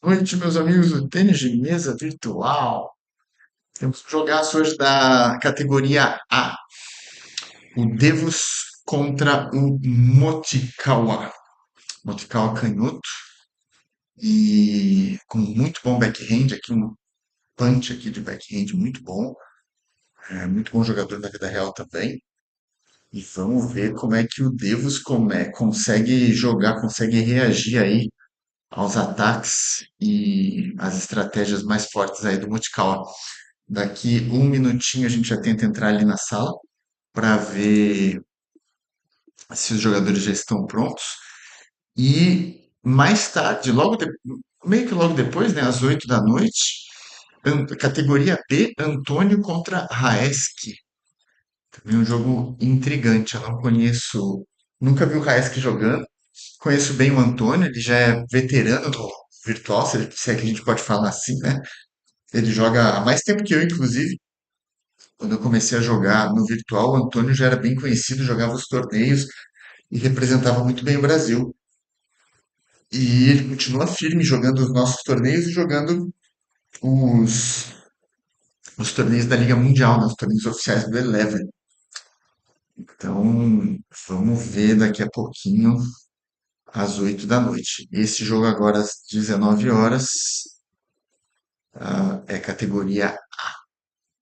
Boa noite, meus amigos do tênis de mesa virtual. Temos que jogar hoje da categoria A. O Devos contra o Motikawa. Motikawa canhoto e com muito bom backhand aqui, um punch aqui de backhand muito bom. É muito bom jogador na vida real também. E vamos ver como é que o Devos consegue jogar, consegue reagir aí aos ataques e às estratégias mais fortes aí do Motikawa. Daqui um minutinho a gente já tenta entrar ali na sala para ver se os jogadores já estão prontos. E mais tarde, meio que logo depois, né, às 8 da noite, categoria B, Antônio contra Raeski. Também um jogo intrigante. Eu não conheço, nunca vi o Raeski jogando. Conheço bem o Antônio, ele já é veterano no virtual, se é que a gente pode falar assim, né? Ele joga há mais tempo que eu, inclusive. Quando eu comecei a jogar no virtual, o Antônio já era bem conhecido, jogava os torneios e representava muito bem o Brasil. E ele continua firme jogando os nossos torneios e jogando os, os torneios da Liga Mundial, né, os torneios oficiais do Eleven. Então, vamos ver daqui a pouquinho, às 8 da noite. Esse jogo agora às 19 horas, é categoria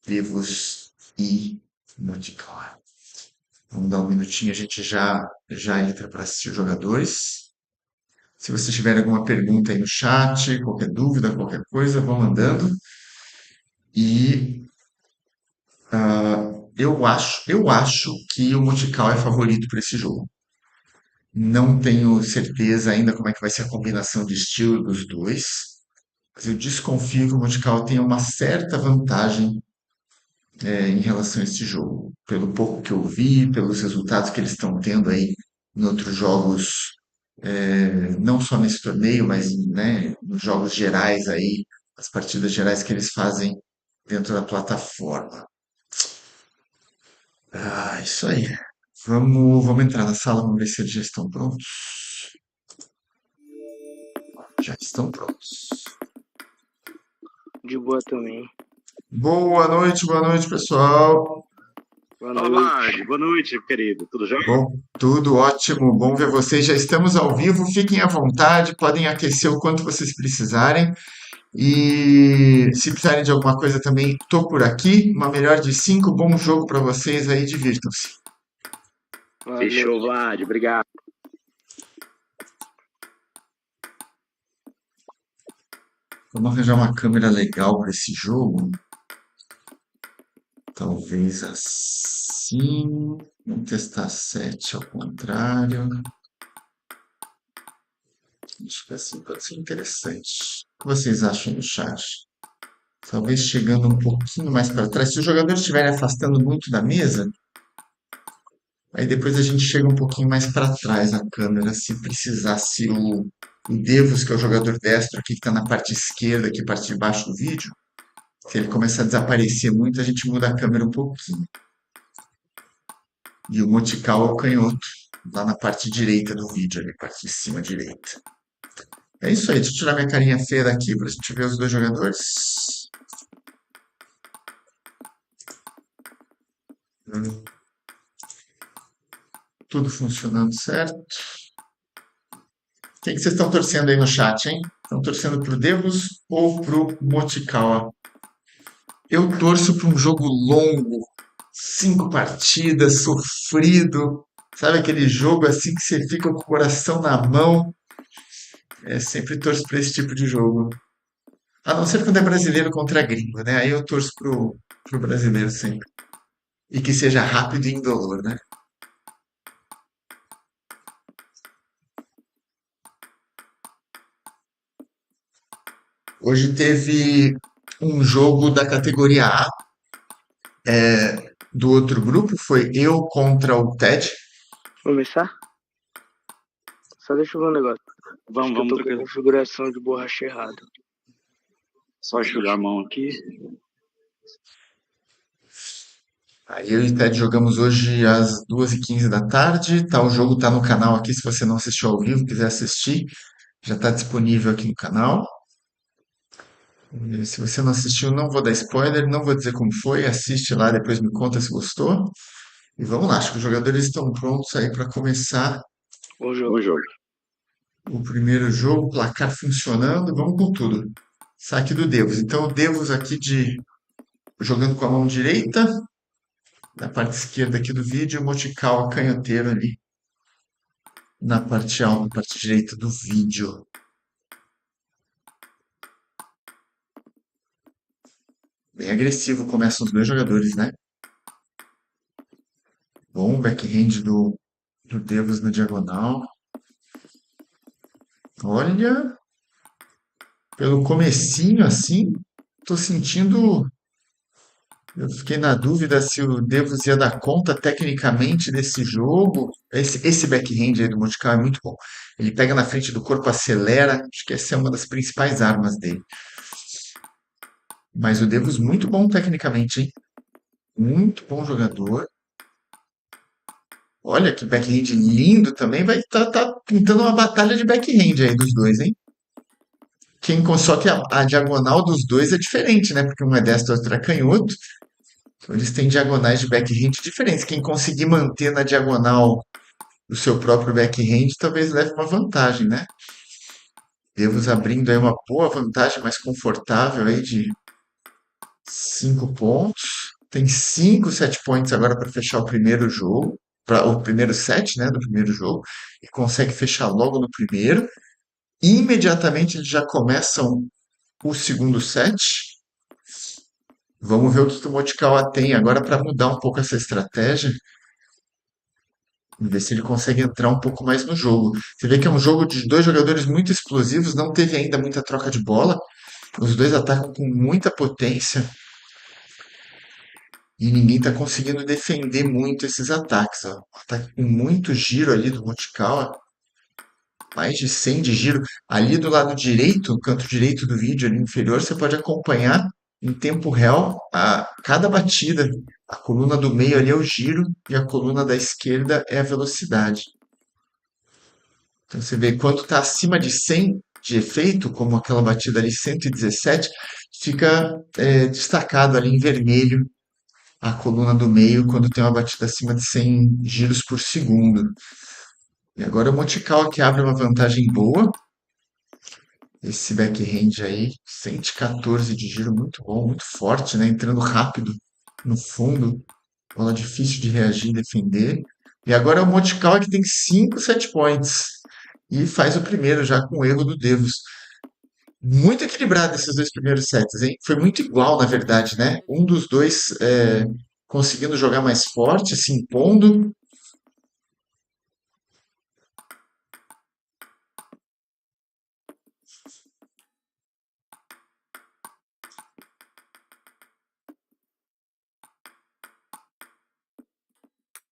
Vivos e Multicolor. Vamos dar um minutinho, a gente já entra para assistir os jogadores. Se vocês tiverem alguma pergunta aí no chat, qualquer dúvida, qualquer coisa, vão mandando. E eu acho que o Montical é favorito para esse jogo. Não tenho certeza ainda como é que vai ser a combinação de estilo dos dois, mas eu desconfio que o Montical tenha uma certa vantagem em relação a esse jogo. Pelo pouco que eu vi, pelos resultados que eles estão tendo aí em outros jogos, não só nesse torneio, mas né, nos jogos gerais aí, as partidas gerais que eles fazem dentro da plataforma. Isso aí. Vamos entrar na sala, vamos ver se eles já estão prontos. Já estão prontos. De boa também. Boa noite, pessoal. Boa Olá, noite. boa noite, querido. Tudo jóia? Bom, tudo ótimo, bom ver vocês. Já estamos ao vivo, fiquem à vontade, podem aquecer o quanto vocês precisarem. E se precisarem de alguma coisa também, tô por aqui. Uma melhor de cinco, bom jogo para vocês aí, divirtam-se. Valeu. Fechou, Vlad. Obrigado. Vamos arranjar uma câmera legal para esse jogo. Talvez assim. Vamos testar 7 ao contrário. Acho que assim pode ser interessante. O que vocês acham no chat? Talvez chegando um pouquinho mais para trás. Se os jogadores estiverem afastando muito da mesa, aí depois a gente chega um pouquinho mais para trás a câmera, se precisar. Se o Devos, que é o jogador destro aqui, que está na parte esquerda, aqui, parte de baixo do vídeo, se ele começar a desaparecer muito, a gente muda a câmera um pouquinho. E o Motical é o canhoto, lá na parte direita do vídeo, ali, parte de cima direita. É isso aí, deixa eu tirar minha carinha feia daqui para a gente ver os dois jogadores. Tudo funcionando certo. Quem que vocês estão torcendo aí no chat, hein? Estão torcendo pro Devos ou pro Motical? Eu torço para um jogo longo, 5 partidas, sofrido. Sabe aquele jogo assim que você fica com o coração na mão? Sempre torço para esse tipo de jogo. A não ser quando é brasileiro contra gringo, né? Aí eu torço pro brasileiro sempre. E que seja rápido e indolor, né? Hoje teve um jogo da categoria A, do outro grupo, foi eu contra o Ted. Começar? Só deixa eu ver um negócio. Vamos, Eu vamos tô com a tranquilo. configuração de borracha errada. Só enxugar a mão aqui. Aí eu e o Ted jogamos hoje às 2h15 da tarde. O jogo tá no canal aqui, se você não assistiu ao vivo, quiser assistir, já está disponível aqui no canal. E se você não assistiu, não vou dar spoiler, não vou dizer como foi, assiste lá, depois me conta se gostou. E vamos lá, acho que os jogadores estão prontos aí para começar O Bom jogo. jogo. o primeiro jogo, placar funcionando, vamos com tudo. Saque do Devos. Então o Devos aqui jogando com a mão direita, na parte esquerda aqui do vídeo, o Motical canhoteiro ali na parte alta, na parte direita do vídeo. Bem agressivo começam os dois jogadores, né? Bom backhand do Devos na diagonal. Olha, pelo comecinho assim, tô sentindo. Eu fiquei na dúvida se o Devos ia dar conta tecnicamente desse jogo. Esse backhand aí do Motical é muito bom. Ele pega na frente do corpo, acelera. Acho que essa é uma das principais armas dele. Mas o Devos muito bom tecnicamente, hein? Muito bom jogador. Olha que backhand lindo também. Vai tá pintando uma batalha de backhand aí dos dois, hein? Só que a diagonal dos dois é diferente, né? Porque um é destro, outro é canhoto. Então eles têm diagonais de backhand diferentes. Quem conseguir manter na diagonal o seu próprio backhand talvez leve uma vantagem, né? Devos abrindo aí uma boa vantagem mais confortável aí de 5 pontos. Tem 5 set points agora para fechar o primeiro jogo, para o primeiro set, né, do primeiro jogo, e consegue fechar logo no primeiro. Imediatamente eles já começam o segundo set. Vamos ver o que o Mochikawa tem agora para mudar um pouco essa estratégia. Ver se ele consegue entrar um pouco mais no jogo. Você vê que é um jogo de dois jogadores muito explosivos, não teve ainda muita troca de bola. Os dois atacam com muita potência e ninguém está conseguindo defender muito esses ataques. Ó. Ataque com muito giro ali do Mochikawa, mais de 100 de giro. Ali do lado direito, no canto direito do vídeo, ali inferior, você pode acompanhar em tempo real cada batida. A coluna do meio ali é o giro e a coluna da esquerda é a velocidade. Então você vê quando está acima de 100 de efeito, como aquela batida ali 117, fica destacado ali em vermelho a coluna do meio quando tem uma batida acima de 100 giros por segundo. E agora o Monte Carlo que abre uma vantagem boa. Esse backhand aí, 114 de giro, muito bom, muito forte, né? Entrando rápido no fundo. Bola difícil de reagir e defender. E agora o Monte Carlo que tem 5 set points. E faz o primeiro já com o erro do Devos. Muito equilibrado esses dois primeiros sets, hein? Foi muito igual, na verdade, né? Um dos dois conseguindo jogar mais forte, se impondo.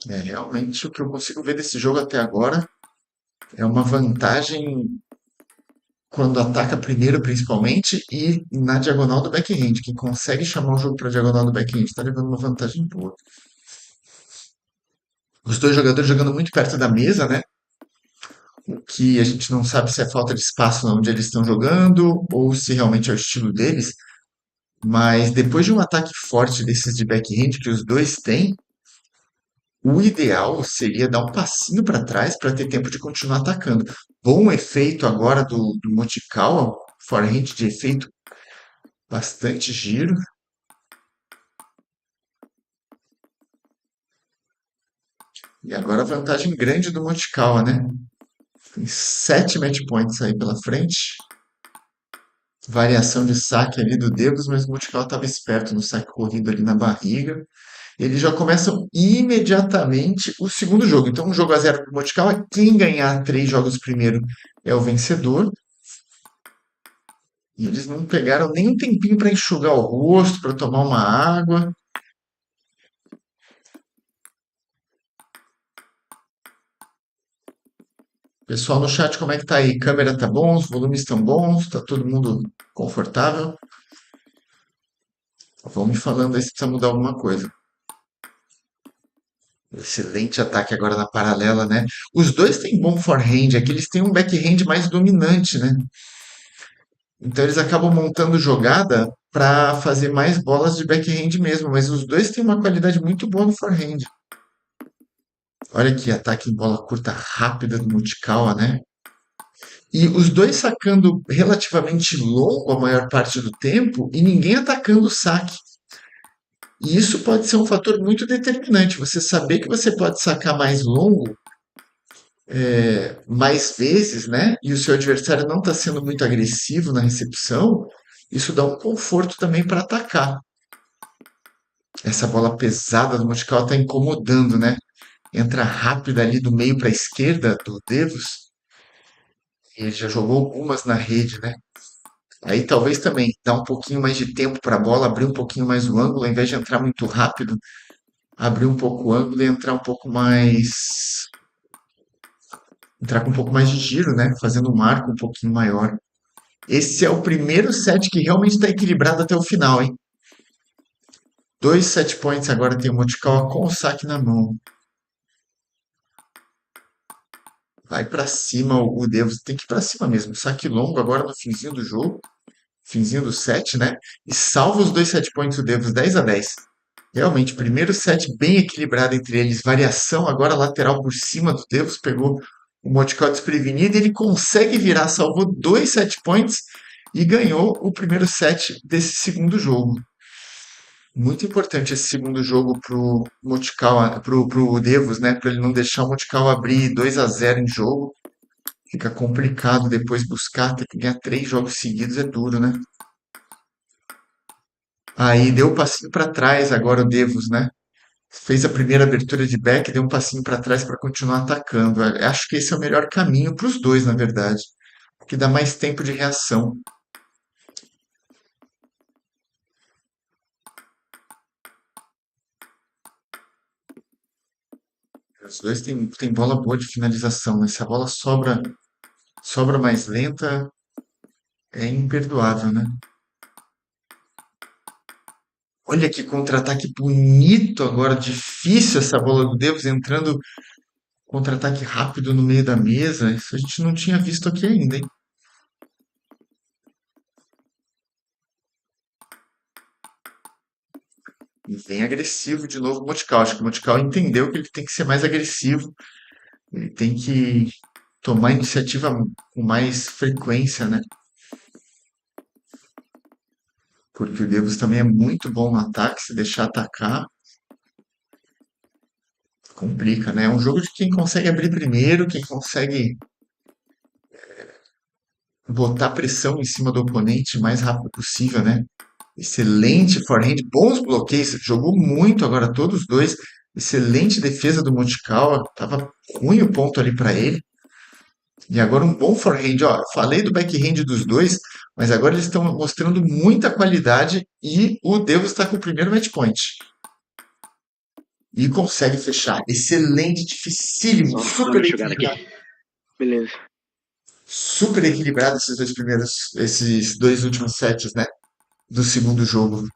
Realmente o que eu consigo ver desse jogo até agora é uma vantagem quando ataca primeiro, principalmente, e na diagonal do backhand. Quem consegue chamar o jogo para a diagonal do backhand está levando uma vantagem boa. Os dois jogadores jogando muito perto da mesa, né? O que a gente não sabe se é falta de espaço onde eles estão jogando ou se realmente é o estilo deles. Mas depois de um ataque forte desses de backhand que os dois têm, o ideal seria dar um passinho para trás para ter tempo de continuar atacando. Bom efeito agora do Mochikawa, forehand de efeito, bastante giro. E agora a vantagem grande do Mochikawa, né? Tem 7 match points aí pela frente. Variação de saque ali do Devos, mas o Mochikawa estava esperto no saque corrido ali na barriga. Eles já começam imediatamente o segundo jogo. Então, 1-0 para o Mochikawa. Quem ganhar 3 jogos primeiro é o vencedor. E eles não pegaram nem um tempinho para enxugar o rosto, para tomar uma água. Pessoal no chat, como é que tá aí? Câmera tá bom? Os volumes estão bons? Tá todo mundo confortável? Vão me falando aí se precisa mudar alguma coisa. Excelente ataque agora na paralela, né? Os dois têm bom forehand, aqui eles têm um backhand mais dominante, né? Então eles acabam montando jogada para fazer mais bolas de backhand mesmo, mas os dois têm uma qualidade muito boa no forehand. Olha que ataque em bola curta rápida do Mochikawa, né? E os dois sacando relativamente longo a maior parte do tempo e ninguém atacando o saque. E isso pode ser um fator muito determinante. Você saber que você pode sacar mais longo, mais vezes, né? E o seu adversário não está sendo muito agressivo na recepção, isso dá um conforto também para atacar. Essa bola pesada do Motical está incomodando, né? Entra rápida ali do meio para a esquerda do Devos. E ele já jogou algumas na rede, né? Aí talvez também dá um pouquinho mais de tempo para a bola, abrir um pouquinho mais o ângulo, ao invés de entrar muito rápido, abrir um pouco o ângulo e entrar um pouco mais. Entrar com um pouco mais de giro, né? Fazendo um arco um pouquinho maior. Esse é o primeiro set que realmente está equilibrado até o final, hein? 2 set points agora tem o Mochikawa com o saque na mão. Vai pra cima o Devos. Tem que ir pra cima mesmo. Saque longo agora no finzinho do jogo. Finzinho do set, né? E salva os 2 set points o Devos 10-10. Realmente, primeiro set bem equilibrado entre eles. Variação agora lateral por cima do Devos. Pegou o Mochikawa desprevenido. Ele consegue virar. Salvou 2 set points e ganhou o primeiro set desse segundo jogo. Muito importante esse segundo jogo pro Mochikawa, pro Devos, né? Para ele não deixar o Mochikawa abrir 2-0 em jogo. Fica complicado depois buscar, ter que ganhar 3 jogos seguidos é duro, né? Aí deu um passinho para trás agora o Devos, né? Fez a primeira abertura de back, deu um passinho para trás para continuar atacando. Acho que esse é o melhor caminho para os dois, na verdade, porque dá mais tempo de reação. Os dois têm bola boa de finalização, né? Se a bola sobra mais lenta, é imperdoável, né? Olha que contra-ataque bonito agora, difícil essa bola do Devos entrando contra-ataque rápido no meio da mesa. Isso a gente não tinha visto aqui ainda, hein? E vem agressivo de novo o Motical. Acho que o Motical entendeu que ele tem que ser mais agressivo, ele tem que tomar iniciativa com mais frequência, né? Porque o Devos também é muito bom no ataque, se deixar atacar, complica, né? É um jogo de quem consegue abrir primeiro, quem consegue botar pressão em cima do oponente o mais rápido possível, né? Excelente forehand, bons bloqueios, jogou muito agora todos os dois. Excelente defesa do Mochikawa, tava ruim o ponto ali para ele. E agora um bom forehand, ó, falei do backhand dos dois, mas agora eles estão mostrando muita qualidade e o Devos está com o primeiro match point. E consegue fechar. Excelente, dificílimo, Só dando super uma enxugada aqui. equilibrado. Beleza. Super equilibrado esses dois últimos sets, né? Do segundo jogo.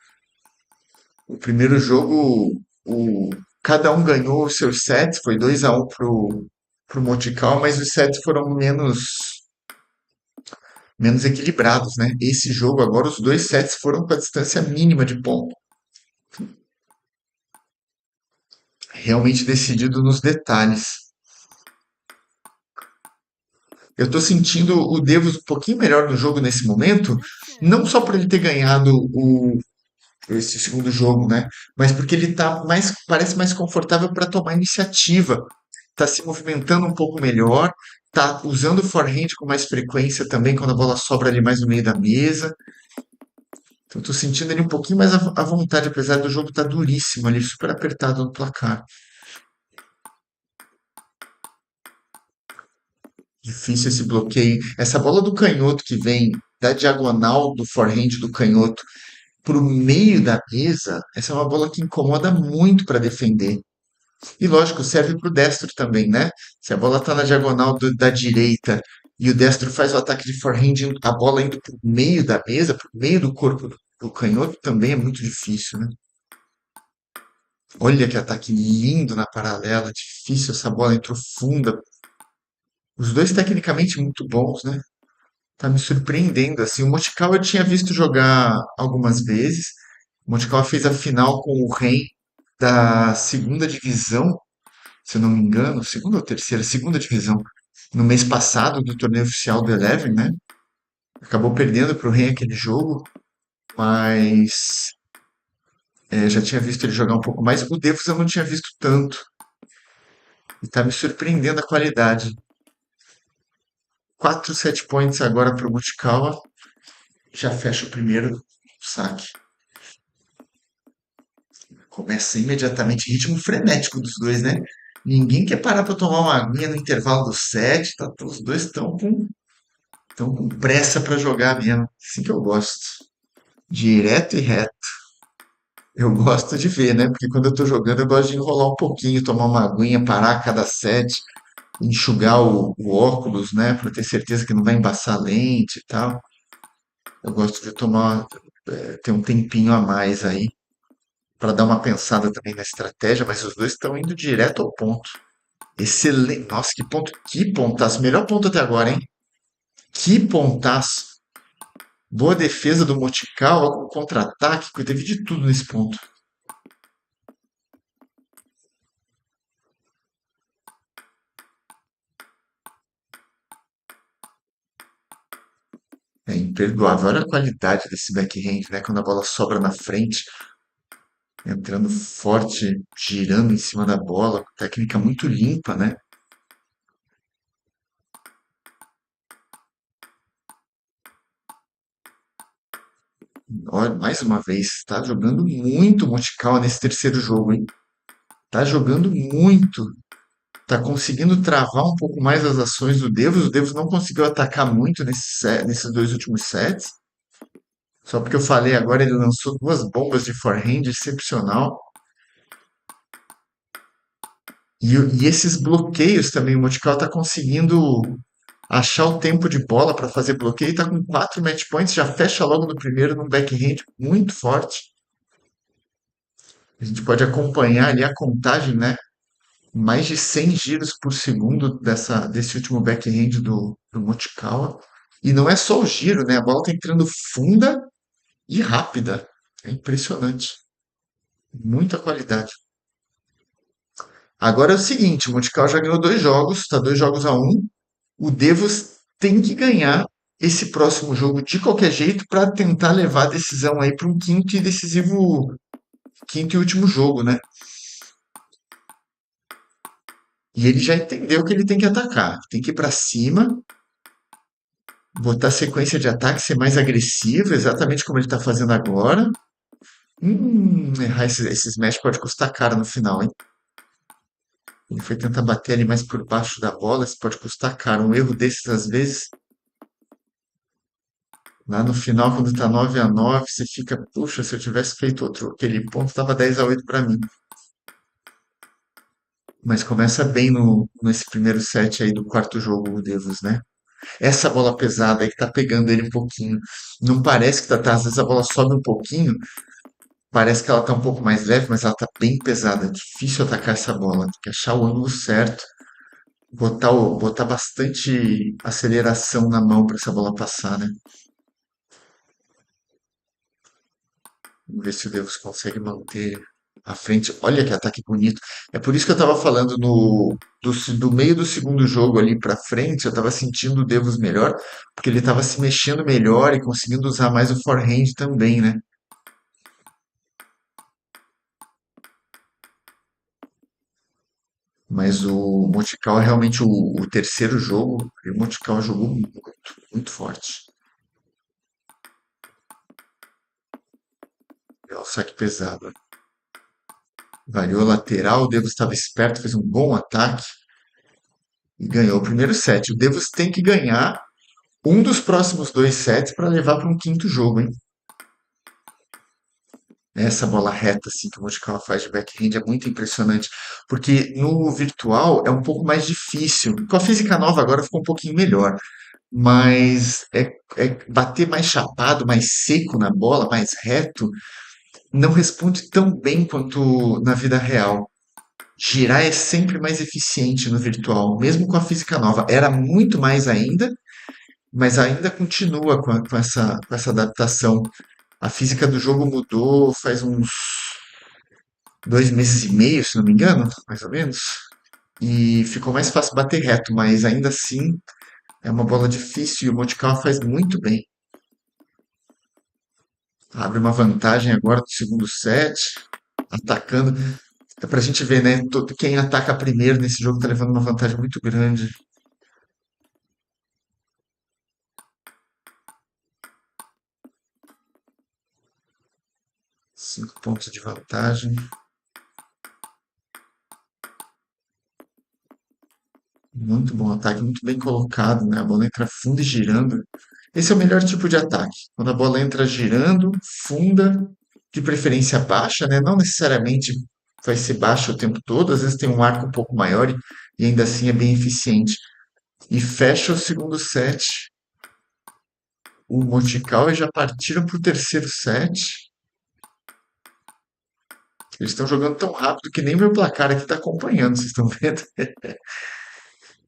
O primeiro jogo, cada um ganhou os seus sets, foi 2-1 pro Montical, mas os sets foram menos equilibrados, né? Esse jogo agora, os 2 sets foram com a distância mínima de ponto. Realmente decidido nos detalhes. Eu tô sentindo o Devos um pouquinho melhor no jogo nesse momento, não só por ele ter ganhado esse segundo jogo, né? Mas porque ele tá parece mais confortável para tomar iniciativa, tá se movimentando um pouco melhor, tá usando o forehand com mais frequência também quando a bola sobra ali mais no meio da mesa. Então eu tô sentindo ele um pouquinho mais à vontade, apesar do jogo estar duríssimo ali, super apertado no placar. Difícil esse bloqueio. Essa bola do canhoto que vem da diagonal do forehand do canhoto para o meio da mesa, essa é uma bola que incomoda muito para defender. E lógico, serve para o destro também, né? Se a bola está na diagonal da direita e o destro faz o ataque de forehand, a bola indo para o meio da mesa, para o meio do corpo do canhoto, também é muito difícil, né? Olha que ataque lindo na paralela, difícil, essa bola entrou funda. Os dois tecnicamente muito bons, né? Tá me surpreendendo, assim. O Motical eu tinha visto jogar algumas vezes. O Motical fez a final com o Ren da segunda divisão, se eu não me engano, segunda ou terceira, segunda divisão, no mês passado do torneio oficial do Eleven, né? Acabou perdendo para o Ren aquele jogo, mas já tinha visto ele jogar um pouco mais. O Devos eu não tinha visto tanto. E tá me surpreendendo a qualidade. 4 set points agora para o Mochikawa. Já fecha o primeiro saque. Começa imediatamente, ritmo frenético dos dois, né? Ninguém quer parar para tomar uma aguinha no intervalo do set. Tá, os dois estão com pressa para jogar mesmo. Assim que eu gosto. Direto e reto. Eu gosto de ver, né? Porque quando eu tô jogando, eu gosto de enrolar um pouquinho, tomar uma aguinha, parar a cada set, enxugar o óculos, né? Para ter certeza que não vai embaçar a lente e tal. Eu gosto de ter um tempinho a mais aí para dar uma pensada também na estratégia, mas os dois estão indo direto ao ponto. Excelente. Nossa, que pontaço. Melhor ponto até agora, hein? Que pontaço. Boa defesa do Motical, algum contra-ataque, teve de tudo nesse ponto. É imperdoável. Olha a qualidade desse backhand, né? Quando a bola sobra na frente, entrando forte, girando em cima da bola, técnica muito limpa, né? Olha, mais uma vez, está jogando muito o Motical nesse terceiro jogo, hein? Tá jogando muito. Tá conseguindo travar um pouco mais as ações do Devos. O Devos não conseguiu atacar muito nesses dois últimos sets. Só porque eu falei agora, ele lançou duas bombas de forehand excepcional. E esses bloqueios também, o Motical tá conseguindo achar o tempo de bola para fazer bloqueio. Tá com 4 match points, já fecha logo no primeiro num backhand muito forte. A gente pode acompanhar ali a contagem, né? Mais de 100 giros por segundo desse último backhand do Mochikawa. E não é só o giro, né? A bola tá entrando funda e rápida. É impressionante. Muita qualidade. Agora é o seguinte, o Mochikawa já ganhou 2 jogos, tá 2 jogos a 1. O Devos tem que ganhar esse próximo jogo de qualquer jeito para tentar levar a decisão aí para um quinto e decisivo, quinto e último jogo, né? E ele já entendeu que ele tem que atacar, tem que ir para cima, botar sequência de ataque, ser mais agressivo, exatamente como ele está fazendo agora. Errar esse smash pode custar caro no final, hein? Ele foi tentar bater ali mais por baixo da bola, isso pode custar caro. Um erro desses, às vezes, lá no final, quando tá 9-9, você fica, puxa, se eu tivesse feito aquele ponto, tava 10-8 para mim. Mas começa bem nesse primeiro set aí do quarto jogo, o Devos, né? Essa bola pesada aí que tá pegando ele um pouquinho. Não parece que tá, às vezes a bola sobe um pouquinho, parece que ela tá um pouco mais leve, mas ela tá bem pesada. É difícil atacar essa bola. Tem que achar o ângulo certo, botar bastante aceleração na mão para essa bola passar, né? Vamos ver se o Devos consegue manter a frente. Olha que ataque bonito. É por isso que eu tava falando do meio do segundo jogo ali pra frente, eu tava sentindo o Devos melhor, porque ele tava se mexendo melhor e conseguindo usar mais o forehand também, né? Mas o Montecalvo é realmente o terceiro jogo, e o Montecalvo jogou muito, muito forte. É o saque pesado. Variou a lateral, o Devos estava esperto, fez um bom ataque e ganhou o primeiro set. O Devos tem que ganhar um dos próximos 2 sets para levar para um quinto jogo, hein? Essa bola reta assim que o Montecalvo faz de backhand é muito impressionante, porque no virtual é um pouco mais difícil. Com a física nova agora ficou um pouquinho melhor, mas bater mais chapado, mais seco na bola, mais reto, não responde tão bem quanto na vida real. Girar é sempre mais eficiente no virtual, mesmo com a física nova. Era muito mais ainda, mas ainda continua com essa adaptação. A física do jogo mudou faz uns 2 meses e meio, se não me engano, mais ou menos. E ficou mais fácil bater reto, mas ainda assim é uma bola difícil e o Monte Carlo faz muito bem. Abre uma vantagem agora do segundo set, atacando. É pra gente ver, né? Quem ataca primeiro nesse jogo tá levando uma vantagem muito grande. 5 pontos de vantagem. Muito bom ataque, muito bem colocado, né? A bola entra funda e girando. Esse é o melhor tipo de ataque. Quando a bola entra girando, funda, de preferência baixa, né? Não necessariamente vai ser baixa o tempo todo, às vezes tem um arco um pouco maior e ainda assim é bem eficiente. E fecha o segundo set. O Montical e já partiram para o terceiro set. Eles estão jogando tão rápido que nem meu placar aqui está acompanhando, vocês estão vendo?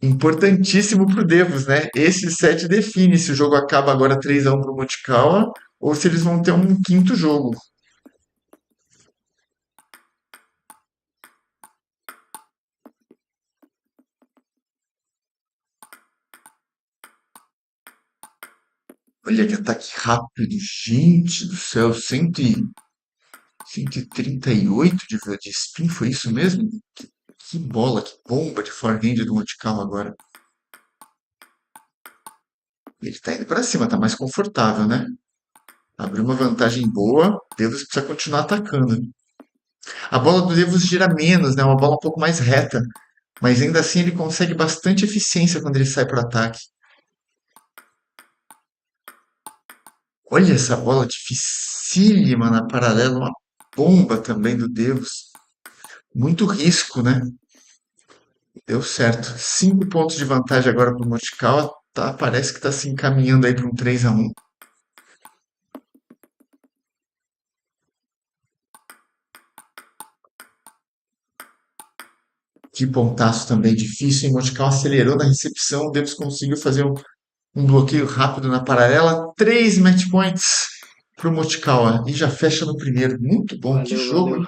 Importantíssimo para o Devos, né? Esse set define se o jogo acaba agora 3-1 para o Moticala ou se eles vão ter um quinto jogo. Olha que ataque rápido, gente do céu, 138 de spin, foi isso mesmo? Que bola, que bomba de forehand do Moticala agora. Ele tá indo para cima, tá mais confortável, né? Abriu uma vantagem boa, Devos precisa continuar atacando. A bola do Devos gira menos, né? Uma bola um pouco mais reta. Mas ainda assim ele consegue bastante eficiência quando ele sai para o ataque. Olha essa bola dificílima na paralela, uma bomba também do Devos. Muito risco, né? Deu certo. 5 pontos de vantagem agora para o Motical. Tá, parece que está se encaminhando aí para um 3-1. Que pontaço também difícil, hein? Motical acelerou na recepção, o Devos conseguiu fazer um bloqueio rápido na paralela. 3 match points para o Motical e já fecha no primeiro. Muito bom, que jogo, hein?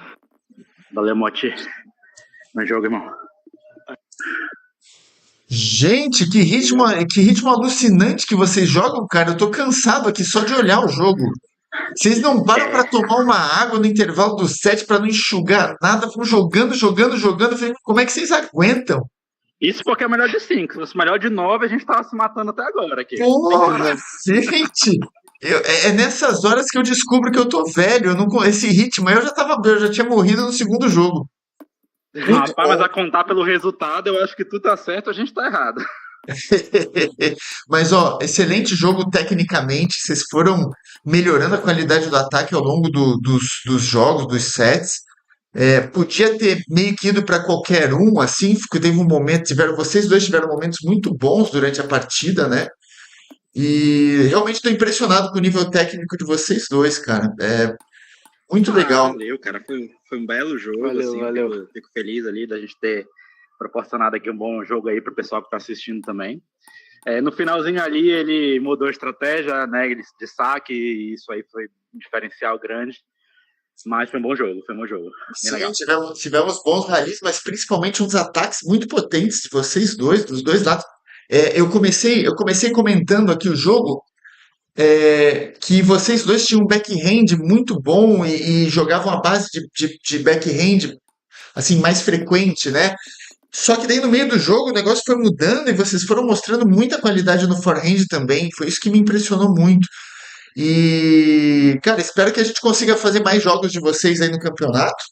Valeu, Moti. No jogo, irmão. Gente, que ritmo alucinante que vocês jogam, cara. Eu tô cansado aqui só de olhar o jogo. Vocês não param para tomar uma água no intervalo do set para não enxugar nada, vão jogando, jogando, jogando. Eu falei, como é que vocês aguentam? Isso porque é o melhor de 5. Se fosse melhor de 9, a gente tava se matando até agora aqui. Porra, gente! É nessas horas que eu descubro que eu tô velho. Eu não, esse ritmo aí eu já tinha morrido no segundo jogo. Rapaz, mas a contar pelo resultado, eu acho que tu tá certo, a gente tá errado. Mas, ó, excelente jogo tecnicamente. Vocês foram melhorando a qualidade do ataque ao longo dos jogos, dos sets. Podia ter meio que ido para qualquer um, assim, porque teve um momento, vocês dois tiveram momentos muito bons durante a partida, né? E realmente estou impressionado com o nível técnico de vocês dois, cara. Muito legal. Valeu, cara. Foi um belo jogo. Valeu, assim, valeu. Fico feliz ali da gente ter proporcionado aqui um bom jogo aí pro pessoal que tá assistindo também. No finalzinho ali, ele mudou a estratégia, né, de saque, e isso aí foi um diferencial grande. Mas foi um bom jogo, foi um bom jogo. Sim, tivemos bons ralis, mas principalmente uns ataques muito potentes de vocês dois, dos dois lados. Eu comecei comentando aqui o jogo, que vocês dois tinham um backhand muito bom e jogavam a base de backhand assim mais frequente, né? Só que daí no meio do jogo o negócio foi mudando e vocês foram mostrando muita qualidade no forehand também. Foi isso que me impressionou muito. E, cara, espero que a gente consiga fazer mais jogos de vocês aí no campeonato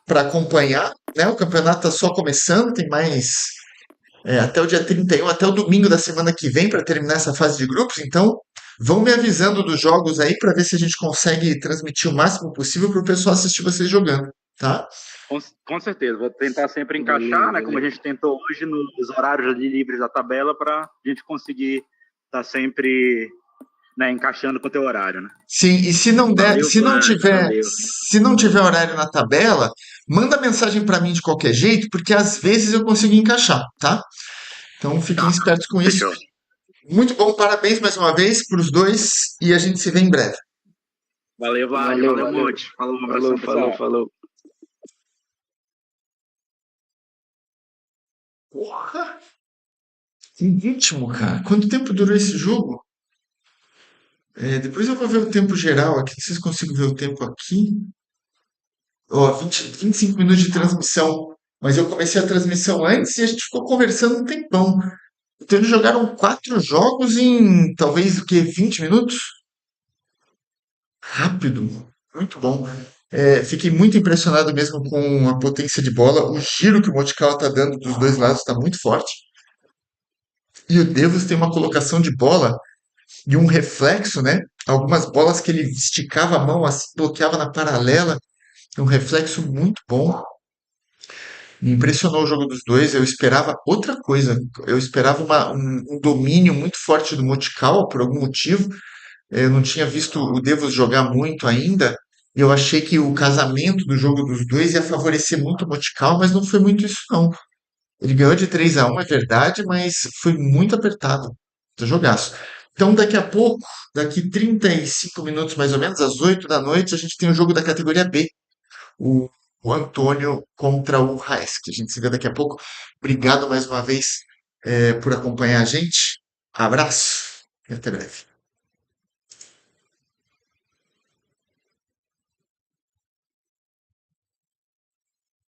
para acompanhar, né? O campeonato tá só começando, tem mais até o dia 31, até o domingo da semana que vem para terminar essa fase de grupos. Então, vão me avisando dos jogos aí para ver se a gente consegue transmitir o máximo possível para o pessoal assistir vocês jogando, tá? Com certeza, vou tentar sempre encaixar, né? Como a gente tentou hoje nos horários ali livres da tabela, para a gente conseguir estar sempre, né, encaixando com o teu horário, né? Sim, e se não der, Valeu, se não Vlad, tiver, valeu. se não tiver horário na tabela, manda mensagem para mim de qualquer jeito, porque às vezes eu consigo encaixar, tá? Então fiquem espertos com isso. Fechou. Muito bom, parabéns mais uma vez para os dois e a gente se vê em breve. Valeu, Vale, Valeu, valeu, valeu. Monte. Falou, um Falou, abração, falou, pessoal. falou. Porra! Que ritmo, cara. Quanto tempo durou esse jogo? Depois eu vou ver o tempo geral aqui. Não sei se consigo ver o tempo aqui. Ó, 25 minutos de transmissão. Mas eu comecei a transmissão antes e a gente ficou conversando um tempão. Então eles jogaram 4 jogos em talvez o quê? 20 minutos? Rápido. Muito bom. Fiquei muito impressionado mesmo com a potência de bola. O giro que o Motical está dando dos dois lados está muito forte. E o Devos tem uma colocação de bola e um reflexo, né? Algumas bolas que ele esticava a mão, assim, bloqueava na paralela. Um reflexo muito bom. Me impressionou o jogo dos dois. Eu esperava outra coisa. Eu esperava um domínio muito forte do Motical, por algum motivo. Eu não tinha visto o Devos jogar muito ainda. E eu achei que o casamento do jogo dos dois ia favorecer muito o Motical, mas não foi muito isso, não. Ele ganhou de 3-1, é verdade, mas foi muito apertado. Do jogaço. Então, daqui a pouco, daqui 35 minutos mais ou menos, às 8 da noite, a gente tem o jogo da categoria B. O, o Antônio contra o Raesk. A gente se vê daqui a pouco. Obrigado mais uma vez, por acompanhar a gente. Abraço e até breve.